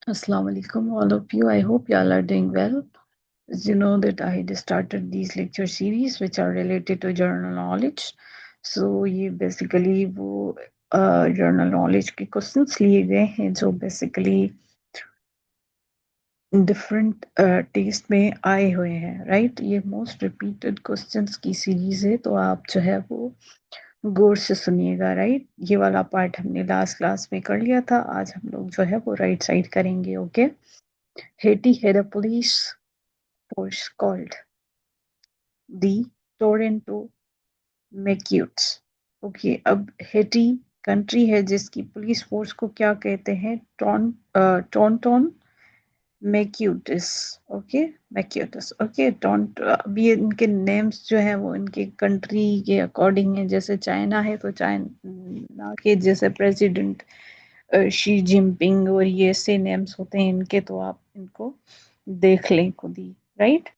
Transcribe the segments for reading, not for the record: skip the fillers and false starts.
Assalamu alaikum, all of you. I hope y'all are doing well. As you know that I had started these lecture series which are related to general knowledge. So ये basically वो general knowledge के questions लिए गए हैं जो basically different test में आए हुए हैं, right? ये most repeated questions की सीरीज है, तो आप जो है वो गौर से सुनिएगा, राइट? ये वाला पार्ट हमने लास्ट क्लास में कर लिया था, आज हम लोग जो है वो राइट साइड करेंगे, okay? Haiti had a police force called the Toronto Maquis. Okay, अब हेटी कंट्री है जिसकी पुलिस फोर्स को क्या कहते हैं? टॉन्टोन मैक्यूटिस। ओके, मैक्यूटिस। ओके, टॉन्ट अभी इनके नेम्स जो है वो इनके कंट्री के अकॉर्डिंग है। जैसे चाइना है तो चाइना के जैसे प्रेसिडेंट शी जिनपिंग और ये से नेम्स होते हैं इनके, तो आप इनको देख लें खुद ही, right?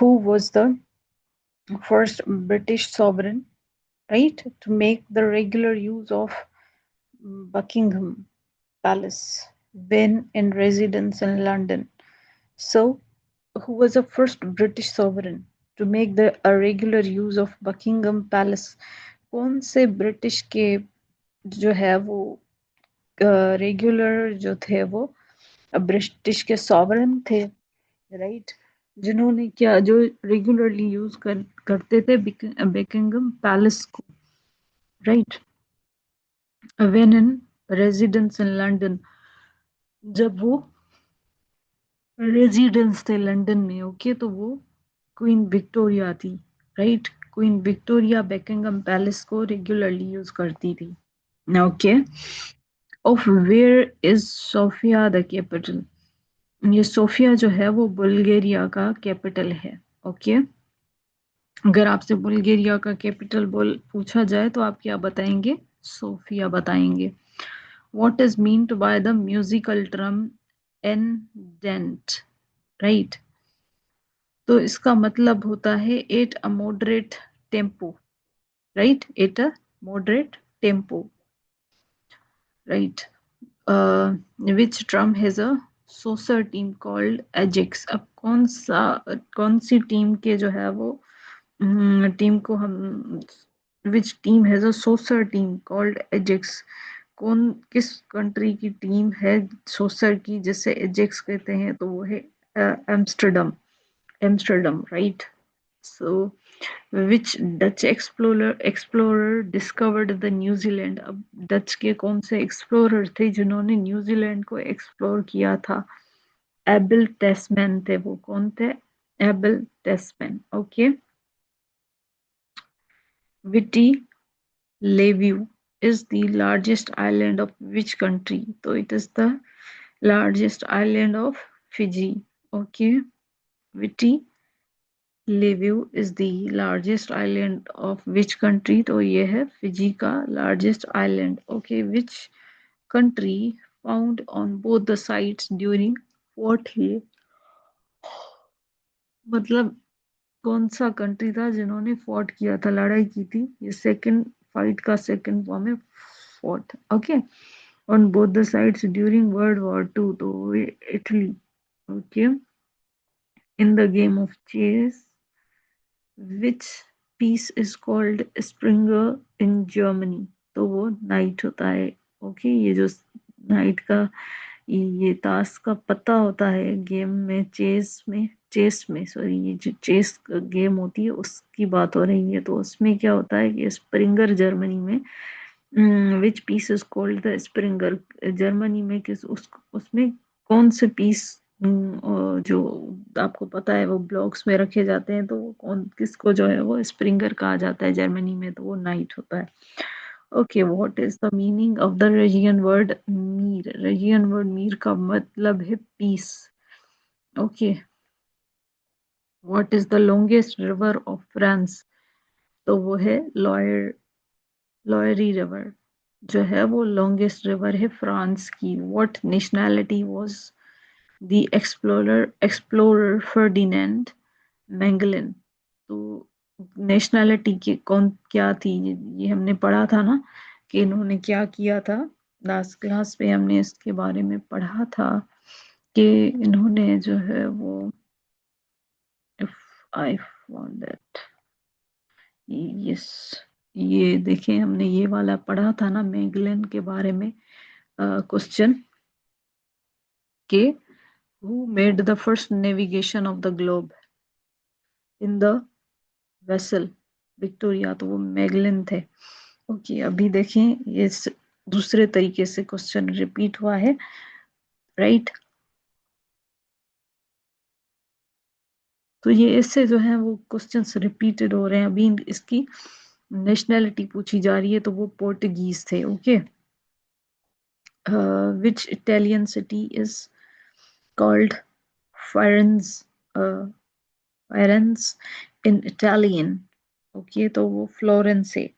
Who was the first British sovereign, right, to make the regular use of Buckingham Palace when in residence in London? So, who was the first British sovereign to make the a regular use of Buckingham Palace? कौन से British के जो है वो regular जो थे वो British के सॉवरन थे, राइट? जिन्होंने क्या जो रेगुलरली यूज करते थे बेकिंगम पैलेस को, right? When in residence in London, जब वो रेजिडेंस थे लंदन में, ओके, तो वो क्वीन विक्टोरिया थी, right? Queen Victoria Buckingham Palace को रेगुलरली यूज करती थी, okay? Of where is Sofia the capital? ये सोफिया जो है वो बुल्गारिया का कैपिटल है, ओके? अगर आपसे बुल्गारिया का कैपिटल बोल पूछा जाए तो आप क्या बताएंगे? सोफिया बताएंगे। What is meant by the musical term andant, right? तो इसका मतलब होता है at a moderate tempo, right? At a moderate tempo, right? Which drum has a soccer team called Ajax? अब कौन सी टीम के जो है वो टीम को हम which team has a soccer team called Ajax? कौन किस कंट्री की टीम है सोसर की जिसे एजेक्स कहते हैं? तो वो है Amsterdam, Amsterdam, right? So which Dutch explorer discovered the New Zealand? अब डच के कौन से एक्सप्लोरर थे जिन्होंने न्यूजीलैंड को एक्सप्लोर किया था? एबल टेस्मैन थे। वो कौन थे? Abel Tasman, okay? Viti Levu is the largest island of which country? So it is the largest island of Fiji, okay? Viti Levu is the largest island of which country? तो ये है Fiji का largest island, okay? Which country found on both the sides during what year? मतलब कौन सा country था जिन्होंने fought किया था, लड़ाई की थी? ये सेकंड फाइट का सेकंड फॉर्म है, fought, okay? On both the sides during world war two, तो Italy, okay? In the game of chess which piece is called Springer in Germany? तो वो नाइट होता है, ओके? ये जो नाइट का ये ताश का पत्ता होता है गेम में, चेस में सॉरी, ये जो चेस गेम होती है उसकी बात हो रही है। तो उसमें क्या होता है कि स्प्रिंगर जर्मनी में which piece is called the Springer? Germany में किस उसमें कौन से पीस जो आपको पता है वो ब्लॉक्स में रखे जाते हैं, तो वो कौन किसको जो है वो स्प्रिंगर कहा जाता है जर्मनी में? तो वो नाइट होता है, okay? What is the meaning of the Russian word mir? Russian word mir का मतलब है peace, okay? What is the longest river of France? तो वो है लॉयरी रिवर जो है वो लॉन्गेस्ट रिवर है फ्रांस की। What nationality was the explorer Ferdinand Magellan? तो नेशनैलिटी की कौन क्या थी? ये हमने पढ़ा था ना कि इन्होंने क्या किया था, लास्ट क्लास में हमने इसके बारे में पढ़ा था। कि इन्होंने जो है वो, if I want that, yes, ये देखें हमने ये वाला पढ़ा था ना मैगलन के बारे में, क्वेश्चन के who made the first navigation of the globe in the vessel Victoria, तो वो मैगलन थे। ओके, अभी देखें ये दूसरे तरीके से क्वेश्चन रिपीट हुआ है, राइट। तो ये इससे जो है वो क्वेश्चंस रिपीटेड हो रहे हैं। अभी इसकी नेशनैलिटी पूछी जा रही है, तो वो पोर्टुगीज थे। Okay, which Italian city is called Firenze, Firenze in Italian? Okay, तो वो फ्लोरेंस है।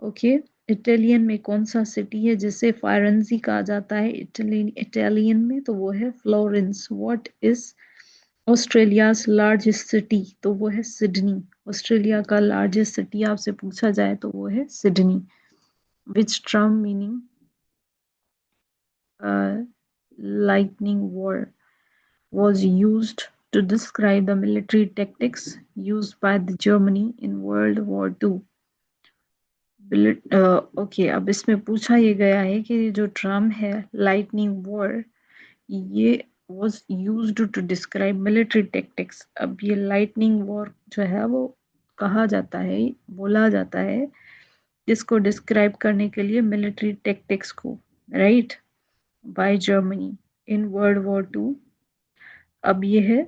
ओके, इटालियन में कौन सा सिटी है जिसे फायरेंसी कहा जाता है इटालियन में? तो वो है Florence. What is Australia's largest city? तो वो है सिडनी। ऑस्ट्रेलिया का लार्जेस्ट सिटी आपसे पूछा जाए तो वो है Sydney. Which term meaning lightning war was used to describe the military tactics used by the Germany in World War II? Okay, अब इसमें पूछा ये गया है कि जो टर्म है लाइटनिंग वॉर, ये was used to describe military tactics। अब ये लाइटनिंग वॉर जो है वो कहा जाता है, बोला जाता है जिसको डिस्क्राइब करने के लिए मिलिट्री टेक्टिक्स को, right, by Germany in World war Two. अब ये है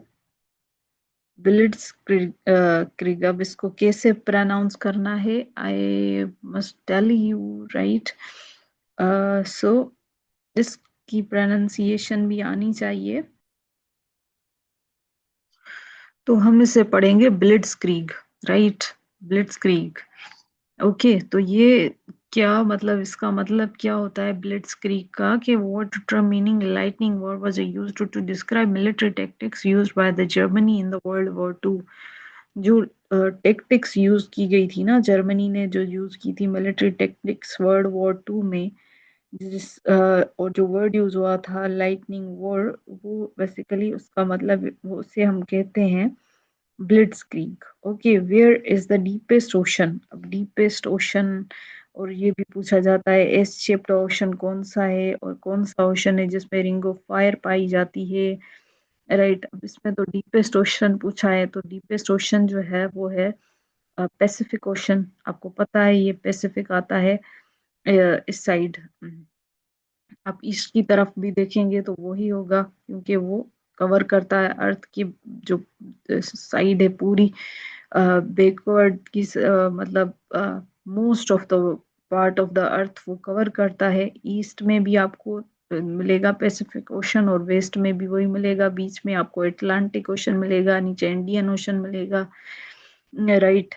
बिलिट्स क्रिग। अब इसको कैसे प्रोनाउंस करना है, I must tell you, right. So इसकी प्रोनाउंसिएशन भी आनी चाहिए, तो हम इसे पढ़ेंगे ब्लिट्सक्रीग, राइट, ब्लिट्सक्रीग। ओके, तो ये क्या मतलब, इसका मतलब क्या होता है ब्लिट्सक्रीग का, कि what term meaning lightning war was used to describe military tactics used by the Germany in the World war Two. जो टेक्टिक्स यूज की गई थी ना, जर्मनी ने जो यूज की थी military tactics World war Two में, और जो वर्ड यूज हुआ था लाइटनिंग वॉर, वो बेसिकली उसका मतलब वो उसे हम कहते हैं blitzkrieg. Okay, where is the deepest ocean? अब डीपेस्ट ओशन, और ये भी पूछा जाता है एस शेप्ड ओशन कौन सा है, और कौन सा ओशन है जिसमें रिंग ऑफ फायर पाई जाती है, राइट। अब इसमें तो डीपेस्ट ओशन पूछा है, तो डीपेस्ट ओशन जो है वो है पैसिफिक ओशन। आपको पता है ये पैसिफिक आता है इस साइड। आप ईस्ट की तरफ भी देखेंगे तो वो ही होगा, क्योंकि वो कवर करता है अर्थ की जो साइड है पूरी, बैकवर्ड की मतलब most of the part of the अर्थ वो कवर करता है। ईस्ट में भी आपको मिलेगा पैसिफिक ओशन, और वेस्ट में भी वही मिलेगा। बीच में आपको अटलांटिक ओशन मिलेगा, नीचे इंडियन ओशन मिलेगा, राइट।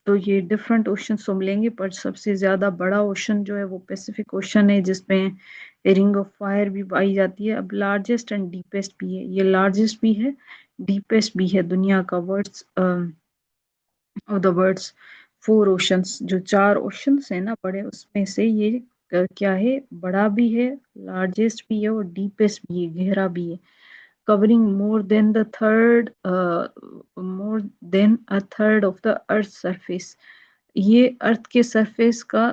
तो ये डिफरेंट ओशन तो मिलेंगे, पर सबसे ज्यादा बड़ा ओशन जो है वो पैसिफिक ओशन है, जिसमें रिंग ऑफ फायर भी पाई जाती है। अब लार्जेस्ट एंड डीपेस्ट भी है, ये लार्जेस्ट भी है डीपेस्ट भी है दुनिया का। Words of the words four oceans, जो चार ओशंस है ना बड़े, उसमें से ये क्या है, बड़ा भी है, लार्जेस्ट भी है, और डीपेस्ट भी है, गहरा भी है, covering more than a third of the earth's surface। ये अर्थ के सरफेस का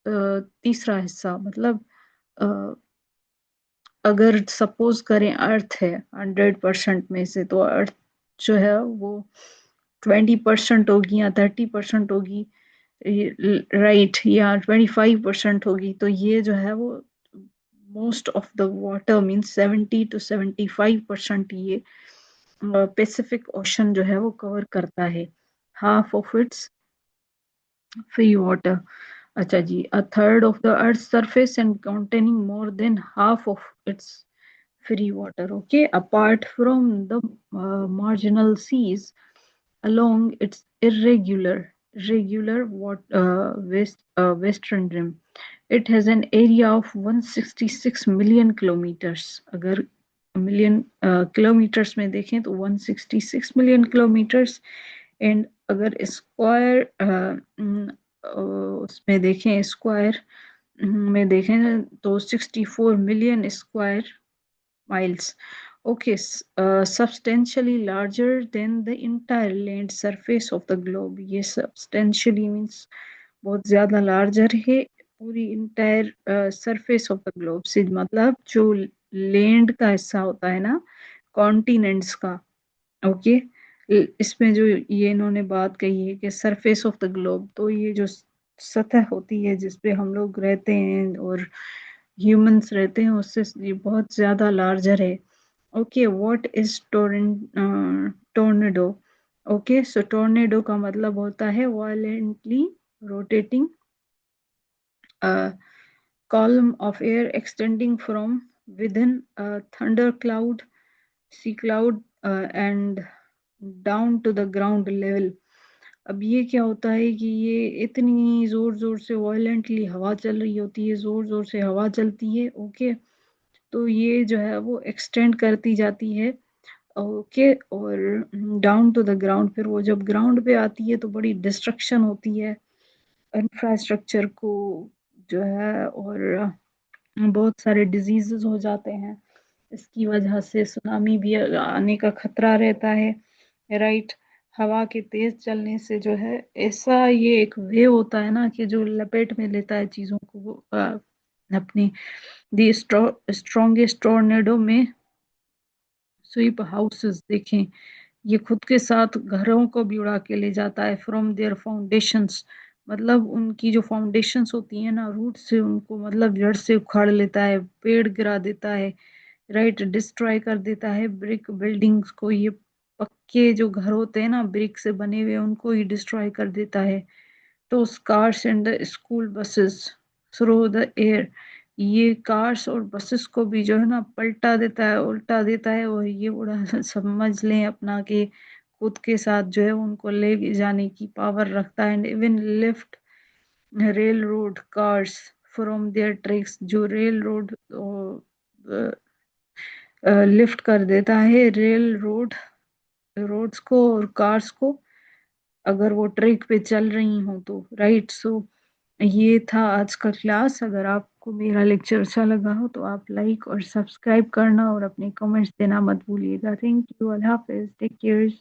तीसरा हिस्सा, मतलब अगर सपोज करें अर्थ है 100% में से, तो अर्थ जो है वो 20% होगी या 30% होगी, राइट, या 25% होगी। तो ये जो है वो most of the water means 70 to 75% ये पैसिफिक ओशन जो है वो कवर करता है। Half of its free water, अच्छा जी, a third of the earth surface and containing more than half of its free water। Okay, apart from the marginal seas along its irregular western rim, it has an area of 166 million kilometers। अगर million kilometres में देखें तो 166 million kilometres. And अगर square उसमें देखें square में देखें तो 64 million square miles. Okay, substantially larger than the entire land surface of the globe. ये substantially means बहुत ज्यादा लार्जर है पूरी entire surface of the globe से, मतलब जो लैंड का हिस्सा होता है ना कॉन्टिनेंट्स का। ओके, इसमें जो ये इन्होंने बात कही है कि सरफेस ऑफ द ग्लोब, तो ये जो सतह होती है जिसपे हम लोग रहते हैं और ह्यूमंस रहते हैं, उससे ये बहुत ज्यादा लार्जर है। Okay, what is tornado? Okay, so tornado का मतलब होता है violently rotating column of air extending from within a thunder cloud, sea cloud, and down to the ground level. अब ये क्या होता है कि ये इतनी जोर जोर से वायलेंटली हवा चल रही होती है, जोर जोर से हवा चलती है। ओके, तो ये जो है वो एक्सटेंड करती जाती है। ओके, और डाउन टू द ग्राउंड, फिर वो जब ग्राउंड पे आती है तो बड़ी डिस्ट्रक्शन होती है इंफ्रास्ट्रक्चर को जो है, और बहुत सारे डिजीजेस हो जाते हैं इसकी वजह से, सुनामी भी आने का खतरा रहता है। राइट, हवा के तेज चलने से जो है, ऐसा ये एक वे होता है ना कि जो लपेट में लेता है चीजों को, वो अपनी दी स्ट्रॉन्गेस्ट टोर्नेडो में स्वीप हाउसेस देखें, ये खुद के साथ घरों को भी उड़ा के ले जाता है फ्रॉम देयर फाउंडेशंस, मतलब उनकी जो फाउंडेशंस होती है ना, रूट से उनको मतलब जड़ से उखाड़ लेता है, पेड़ गिरा देता है। राइट, डिस्ट्रॉय कर देता है ब्रिक बिल्डिंग्स को, ये पक्के जो घर होते हैं ना ब्रिक से बने हुए, उनको ही डिस्ट्रॉय कर देता है। तो cars and the school buses through the air, ये कार्स और बसेस को भी जो है ना पलटा देता है, उल्टा देता है, और ये उड़ा समझ लें अपना कि खुद के साथ जो है उनको ले जाने की पावर रखता है। And even lift railroad cars from their tracks, जो रेल रोड लिफ्ट कर देता है रेल रोड्स को और कार्स को, अगर वो ट्रैक पे चल रही हो तो। राइट, सो ये था आज का क्लास। अगर आपको मेरा लेक्चर अच्छा लगा हो तो आप लाइक और सब्सक्राइब करना और अपने कमेंट्स देना मत भूलिएगा। थैंक यू, अल्लाह हाफिज, टेक केयर।